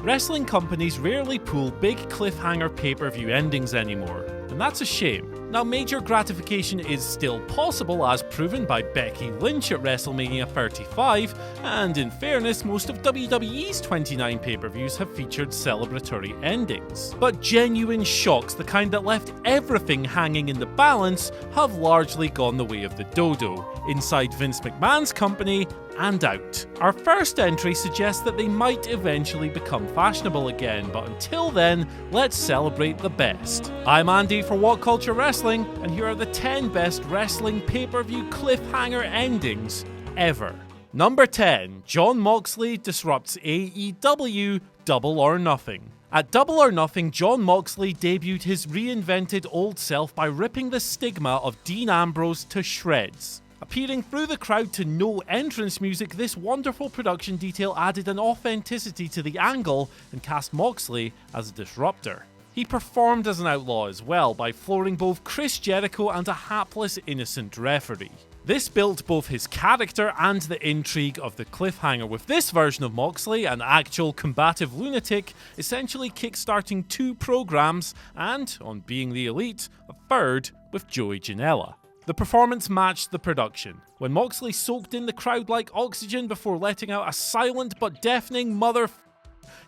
Wrestling companies rarely pull big cliffhanger pay-per-view endings anymore, and that's a shame. Now, major gratification is still possible, as proven by Becky Lynch at WrestleMania 35, and in fairness, most of WWE's 29 pay-per-views have featured celebratory endings. But genuine shocks, the kind that left everything hanging in the balance, have largely gone the way of the dodo, inside Vince McMahon's company and out. Our first entry suggests that they might eventually become fashionable again, but until then, let's celebrate the best. I'm Andy for WhatCulture Wrestling, and here are the 10 best wrestling pay-per-view cliffhanger endings ever. Number 10. Jon Moxley Disrupts AEW Double or Nothing. At Double or Nothing, Jon Moxley debuted his reinvented old self by ripping the stigma of Dean Ambrose to shreds. Appearing through the crowd to no entrance music, this wonderful production detail added an authenticity to the angle and cast Moxley as a disruptor. He performed as an outlaw as well, by flooring both Chris Jericho and a hapless innocent referee. This built both his character and the intrigue of the cliffhanger, with this version of Moxley, an actual combative lunatic, essentially kickstarting 2 programs and, on Being the Elite, a third with Joey Janela. The performance matched the production. When Moxley soaked in the crowd like oxygen before letting out a silent but deafening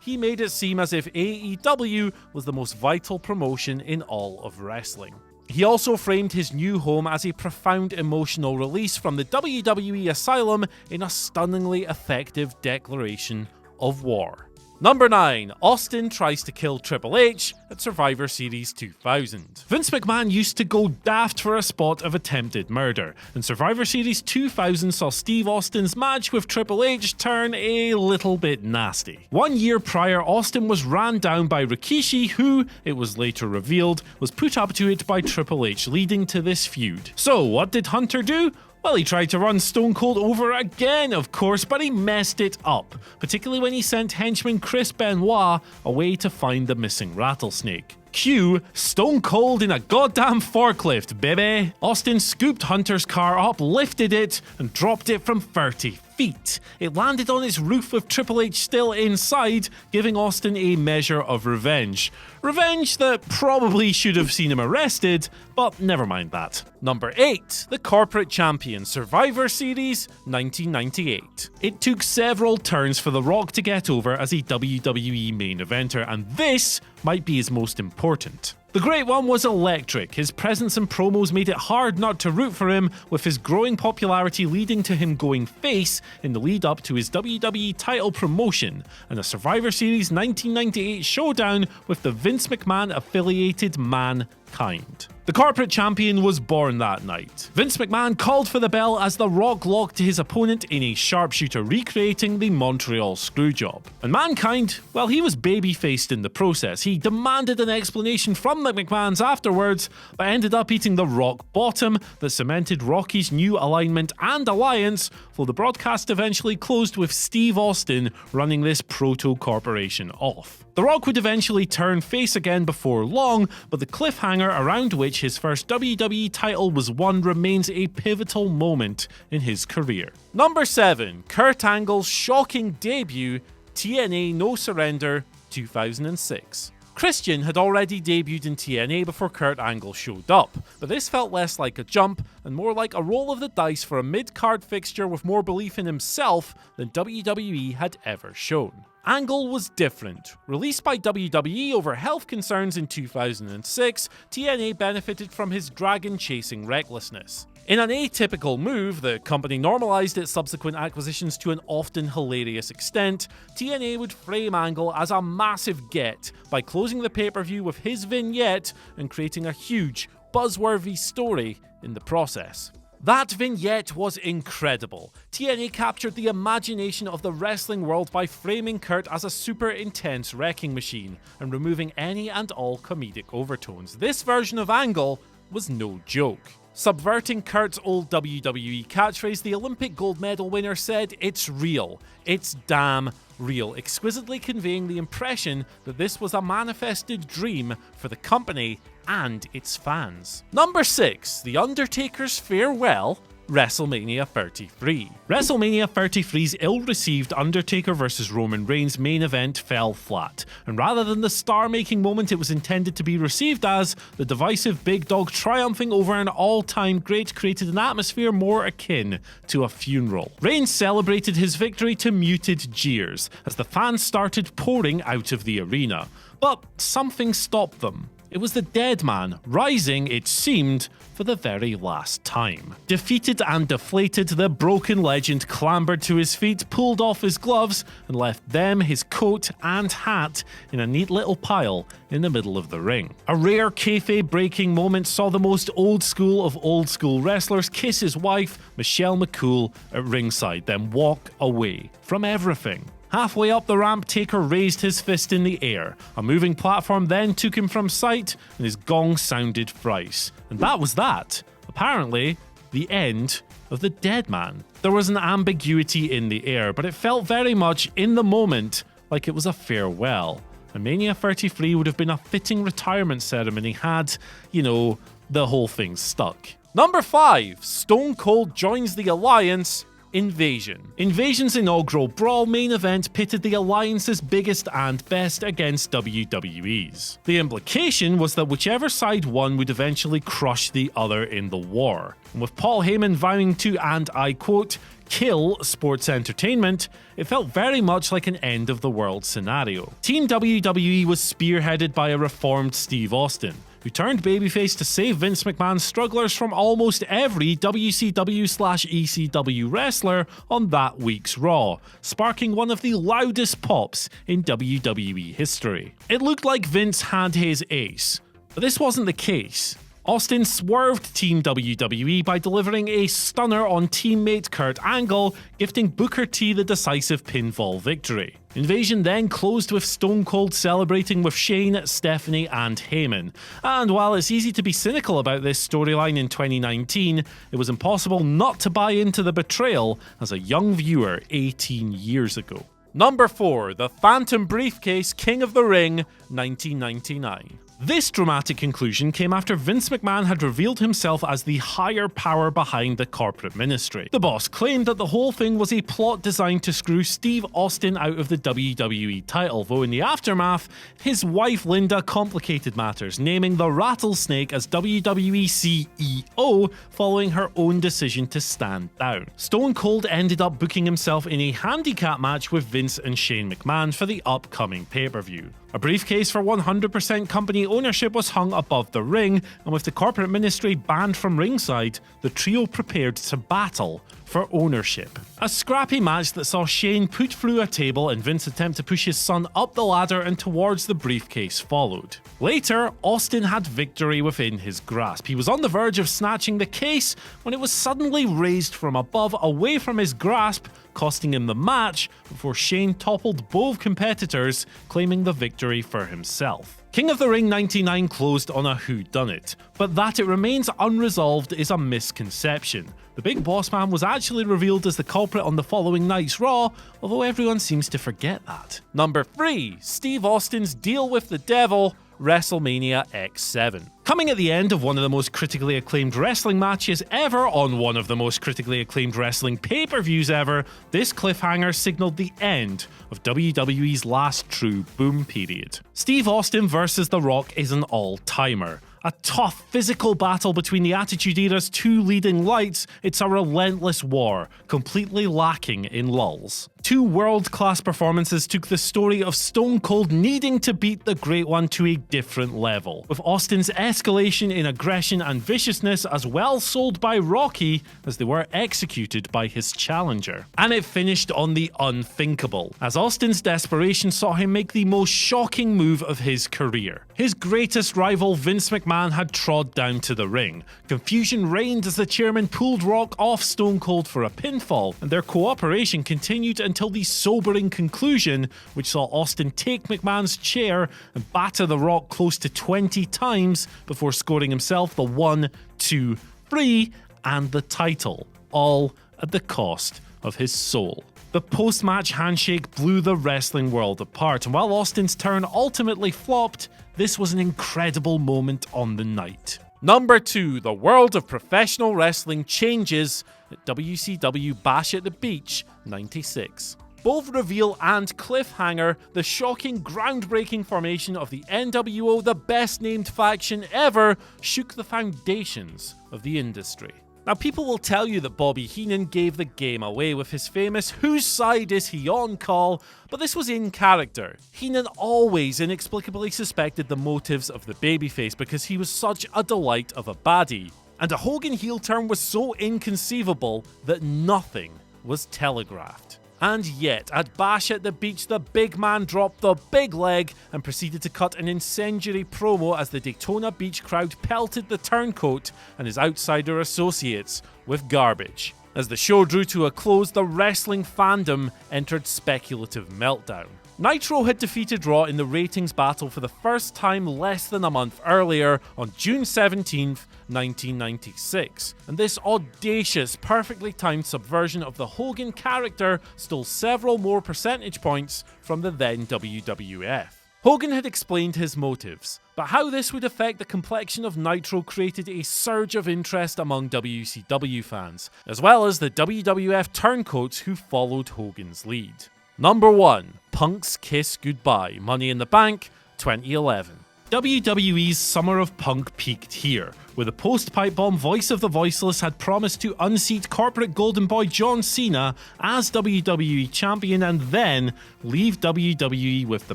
he made it seem as if AEW was the most vital promotion in all of wrestling. He also framed his new home as a profound emotional release from the WWE asylum in a stunningly effective declaration of war. Number 9. Austin tries to kill Triple H at Survivor Series 2000. Vince McMahon used to go daft for a spot of attempted murder, and Survivor Series 2000 saw Steve Austin's match with Triple H turn a little bit nasty. 1 year prior, Austin was ran down by Rikishi, who, it was later revealed, was put up to it by Triple H, leading to this feud. So what did Hunter do? Well, he tried to run Stone Cold over again, of course, but he messed it up, particularly when he sent henchman Chris Benoit away to find the missing rattlesnake. Cue Stone Cold in a goddamn forklift, baby! Austin scooped Hunter's car up, lifted it, and dropped it from 30 feet. It landed on its roof with Triple H still inside, giving Austin a measure of revenge. Revenge that probably should have seen him arrested, but never mind that. Number 8. The Corporate Champion, Survivor Series 1998. It took several turns for The Rock to get over as a WWE main eventer, and this might be his most important. The Great One was electric. His presence and promos made it hard not to root for him, with his growing popularity leading to him going face in the lead up to his WWE title promotion, and a Survivor Series 1998 showdown with the Vince McMahon affiliated Mankind. The Corporate Champion was born that night. Vince McMahon called for the bell as The Rock locked his opponent in a sharpshooter, recreating the Montreal Screwjob. And Mankind, well, he was baby-faced in the process. He demanded an explanation from the McMahons afterwards, but ended up eating the rock bottom that cemented Rocky's new alignment and alliance, though the broadcast eventually closed with Steve Austin running this proto-corporation off. The Rock would eventually turn face again before long, but the cliffhanger around which his first WWE title was won remains a pivotal moment in his career. Number 7. Kurt Angle's shocking debut, TNA No Surrender 2006. Christian had already debuted in TNA before Kurt Angle showed up, but this felt less like a jump and more like a roll of the dice for a mid-card fixture with more belief in himself than WWE had ever shown. Angle was different. Released by WWE over health concerns in 2006, TNA benefited from his dragon-chasing recklessness. In an atypical move, the company normalized its subsequent acquisitions to an often hilarious extent. TNA would frame Angle as a massive get by closing the pay-per-view with his vignette and creating a huge, buzzworthy story in the process. That vignette was incredible. TNA captured the imagination of the wrestling world by framing Kurt as a super intense wrecking machine and removing any and all comedic overtones. This version of Angle was no joke. Subverting Kurt's old WWE catchphrase, the Olympic gold medal winner said, "It's real. It's damn real," exquisitely conveying the impression that this was a manifested dream for the company and its fans. Number 6. The Undertakers Farewell WrestleMania 33. WrestleMania 33's ill-received Undertaker vs Roman Reigns main event fell flat, and rather than the star-making moment it was intended to be received as, the divisive big dog triumphing over an all-time great created an atmosphere more akin to a funeral. Reigns celebrated his victory to muted jeers, as the fans started pouring out of the arena. But something stopped them. It was the dead man, rising, it seemed, for the very last time. Defeated and deflated, the broken legend clambered to his feet, pulled off his gloves, and left them, his coat and hat, in a neat little pile in the middle of the ring. A rare kayfabe-breaking moment saw the most old school of old school wrestlers kiss his wife, Michelle McCool, at ringside, then walk away from everything. Halfway up the ramp, Taker raised his fist in the air. A moving platform then took him from sight, and his gong sounded thrice. And that was that. Apparently, the end of the dead man. There was an ambiguity in the air, but it felt very much, in the moment, like it was a farewell. And Mania 33 would have been a fitting retirement ceremony had, the whole thing stuck. Number 5. Stone Cold joins the Alliance. Invasion. Invasion's inaugural Brawl main event pitted the Alliance's biggest and best against WWE's. The implication was that whichever side won would eventually crush the other in the war. And with Paul Heyman vowing to, and I quote, kill sports entertainment, it felt very much like an end of the world scenario. Team WWE was spearheaded by a reformed Steve Austin, who turned babyface to save Vince McMahon's strugglers from almost every WCW/ECW wrestler on that week's Raw, sparking one of the loudest pops in WWE history. It looked like Vince had his ace, but this wasn't the case. Austin swerved Team WWE by delivering a stunner on teammate Kurt Angle, gifting Booker T the decisive pinfall victory. Invasion then closed with Stone Cold celebrating with Shane, Stephanie, and Heyman. And while it's easy to be cynical about this storyline in 2019, it was impossible not to buy into the betrayal as a young viewer 18 years ago. Number 4. The Phantom Briefcase King of the Ring, 1999. This dramatic conclusion came after Vince McMahon had revealed himself as the higher power behind the corporate ministry. The boss claimed that the whole thing was a plot designed to screw Steve Austin out of the WWE title, though in the aftermath, his wife Linda complicated matters, naming the Rattlesnake as WWE CEO following her own decision to stand down. Stone Cold ended up booking himself in a handicap match with Vince and Shane McMahon for the upcoming pay-per-view. A briefcase for 100% company ownership was hung above the ring, and with the corporate ministry banned from ringside, the trio prepared to battle for ownership. A scrappy match that saw Shane put through a table and Vince attempt to push his son up the ladder and towards the briefcase followed. Later, Austin had victory within his grasp. He was on the verge of snatching the case when it was suddenly raised from above away from his grasp, costing him the match before Shane toppled both competitors, claiming the victory for himself. King of the Ring 99 closed on a whodunit, but that it remains unresolved is a misconception. The Big Boss Man was actually revealed as the culprit on the following night's Raw, although everyone seems to forget that. Number 3. Steve Austin's deal with the devil, WrestleMania X7. Coming at the end of one of the most critically acclaimed wrestling matches ever on one of the most critically acclaimed wrestling pay-per-views ever, this cliffhanger signaled the end of WWE's last true boom period. Steve Austin vs. The Rock is an all-timer. A tough physical battle between the Attitude Era's two leading lights, it's a relentless war, completely lacking in lulls. Two world-class performances took the story of Stone Cold needing to beat the Great One to a different level, with Austin's escalation in aggression and viciousness as well sold by Rocky as they were executed by his challenger. And it finished on the unthinkable, as Austin's desperation saw him make the most shocking move of his career. His greatest rival Vince McMahon had trod down to the ring. Confusion reigned as the chairman pulled Rock off Stone Cold for a pinfall, and their cooperation continued until the sobering conclusion, which saw Austin take McMahon's chair and batter The Rock close to 20 times before scoring himself the 1, 2, 3 and the title, all at the cost of his soul. The post-match handshake blew the wrestling world apart, and while Austin's turn ultimately flopped, this was an incredible moment on the night. Number 2, the world of professional wrestling changes at WCW Bash at the Beach 96. Both reveal and cliffhanger the shocking, groundbreaking formation of the NWO, the best named faction ever, shook the foundations of the industry. Now, people will tell you that Bobby Heenan gave the game away with his famous "whose side is he on" call, but this was in character. Heenan always inexplicably suspected the motives of the babyface because he was such a delight of a baddie. And a Hogan heel turn was so inconceivable that nothing was telegraphed. And yet, at Bash at the Beach, the big man dropped the big leg and proceeded to cut an incendiary promo as the Daytona Beach crowd pelted the turncoat and his outsider associates with garbage. As the show drew to a close, the wrestling fandom entered speculative meltdown. Nitro had defeated Raw in the ratings battle for the first time less than a month earlier on June 17th, 1996, and this audacious, perfectly timed subversion of the Hogan character stole several more percentage points from the then WWF. Hogan had explained his motives, but how this would affect the complexion of Nitro created a surge of interest among WCW fans, as well as the WWF turncoats who followed Hogan's lead. Number 1. Punk's Kiss Goodbye, Money in the Bank, 2011. WWE's Summer of Punk peaked here, where the post-pipe bomb voice of the voiceless had promised to unseat corporate golden boy John Cena as WWE champion and then leave WWE with the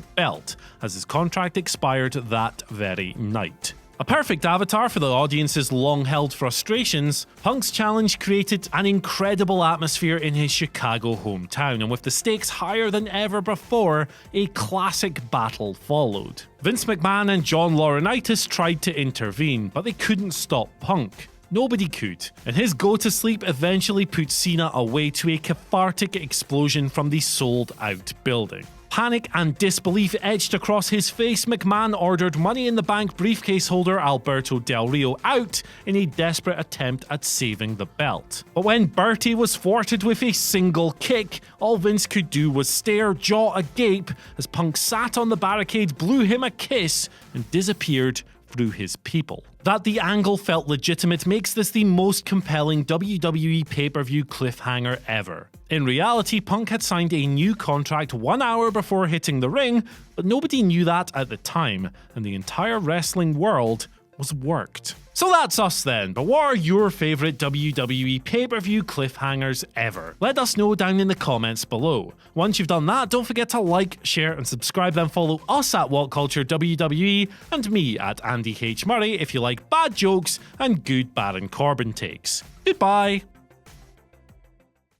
belt, as his contract expired that very night. A perfect avatar for the audience's long-held frustrations, Punk's challenge created an incredible atmosphere in his Chicago hometown, and with the stakes higher than ever before, a classic battle followed. Vince McMahon and John Laurinaitis tried to intervene, but they couldn't stop Punk. Nobody could, and his go-to-sleep eventually put Cena away to a cathartic explosion from the sold-out building. Panic and disbelief etched across his face, McMahon ordered Money in the Bank briefcase holder Alberto Del Rio out in a desperate attempt at saving the belt. But when Bertie was thwarted with a single kick, all Vince could do was stare jaw agape as Punk sat on the barricade, blew him a kiss, and disappeared through his people. That the angle felt legitimate makes this the most compelling WWE pay-per-view cliffhanger ever. In reality, Punk had signed a new contract 1 hour before hitting the ring, but nobody knew that at the time, and the entire wrestling world was worked. So that's us then, but what are your favourite WWE pay-per-view cliffhangers ever? Let us know down in the comments below. Once you've done that, don't forget to like, share and subscribe, then follow us at WhatCulture WWE and me at Andy H. Murray if you like bad jokes and good Baron Corbin takes. Goodbye!